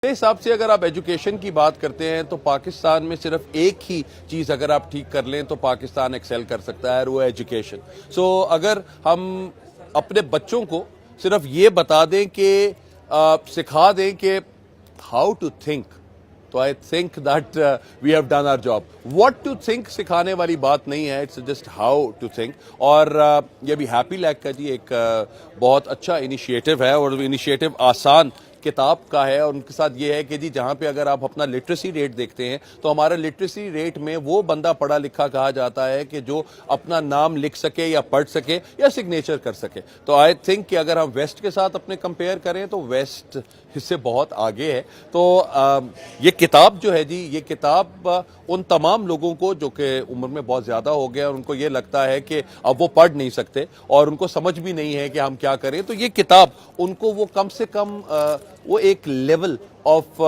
میرے حساب سے اگر آپ ایجوکیشن کی بات کرتے ہیں تو پاکستان میں صرف ایک ہی چیز اگر آپ ٹھیک کر لیں تو پاکستان ایکسیل کر سکتا ہے، اور وہ ایجوکیشن. سو اگر ہم اپنے بچوں کو صرف یہ بتا دیں کہ سکھا دیں کہ ہاؤ ٹو تھنک، تو I think that we have done our job. What to think سکھانے والی بات نہیں ہے، it's just how to think. اور یہ بھی ہیپی لیک کا جی ایک بہت اچھا انیشیٹو ہے، اور انیشیٹو آسان کتاب کا ہے، اور ان کے ساتھ یہ ہے کہ جی جہاں پہ اگر آپ اپنا لٹریسی ریٹ دیکھتے ہیں تو ہمارا لٹریسی ریٹ میں وہ بندہ پڑھا لکھا کہا جاتا ہے کہ جو اپنا نام لکھ سکے یا پڑھ سکے یا سگنیچر کر سکے. تو آئی تھنک کہ اگر ہم ویسٹ کے ساتھ اپنے کمپیئر کریں تو ویسٹ اس سے بہت آگے ہے. تو یہ کتاب جو ہے جی، یہ کتاب ان تمام لوگوں کو جو کہ عمر میں بہت زیادہ ہو گئے اور ان کو یہ لگتا ہے کہ اب وہ پڑھ نہیں سکتے اور ان کو سمجھ بھی نہیں ہے کہ ہم کیا کریں، تو یہ کتاب ان کو وہ کم سے کم وہ ایک لیول آف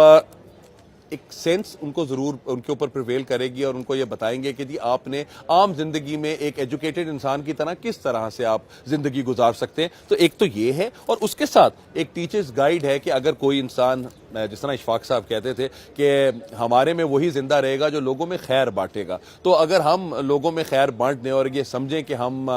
ایک سینس ان کو ضرور ان کے اوپر پریویل کرے گی، اور ان کو یہ بتائیں گے کہ جی آپ نے عام زندگی میں ایک ایجوکیٹڈ انسان کی طرح کس طرح سے آپ زندگی گزار سکتے ہیں. تو ایک تو یہ ہے، اور اس کے ساتھ ایک ٹیچرز گائیڈ ہے کہ اگر کوئی انسان، جس طرح اشفاق صاحب کہتے تھے کہ ہمارے میں وہی زندہ رہے گا جو لوگوں میں خیر بانٹے گا. تو اگر ہم لوگوں میں خیر بانٹ دیں اور یہ سمجھیں کہ ہم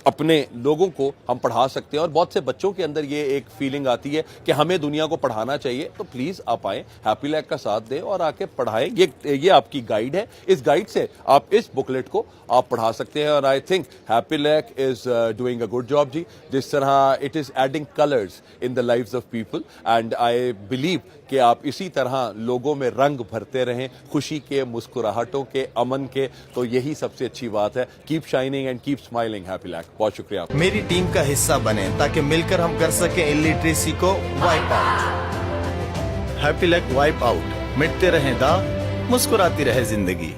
اپنے لوگوں کو ہم پڑھا سکتے ہیں، اور بہت سے بچوں کے اندر یہ ایک فیلنگ آتی ہے کہ ہمیں دنیا کو پڑھانا چاہیے، تو پلیز آپ آئیں، ہیپی لیک کا ساتھ دیں اور آ کے پڑھائیں. یہ آپ کی گائیڈ ہے، اس گائیڈ سے آپ اس بکلیٹ کو آپ پڑھا سکتے ہیں. اور I think Happilac is doing a good job جی. جس طرح it is adding colours in the lives of people, and I believe کہ آپ اسی طرح لوگوں میں رنگ بھرتے رہیں، خوشی کے، مسکراہٹوں کے، امن کے. تو یہی سب سے اچھی بات ہے. Keep shining and keep smiling. Happy لیک. بہت شکریہ. میری ٹیم کا حصہ بنیں تاکہ مل کر ہم کر سکیں الٹریسی کو wipe out. Happilac wipe out. مٹتے رہیں داغ، مسکراتی رہے زندگی.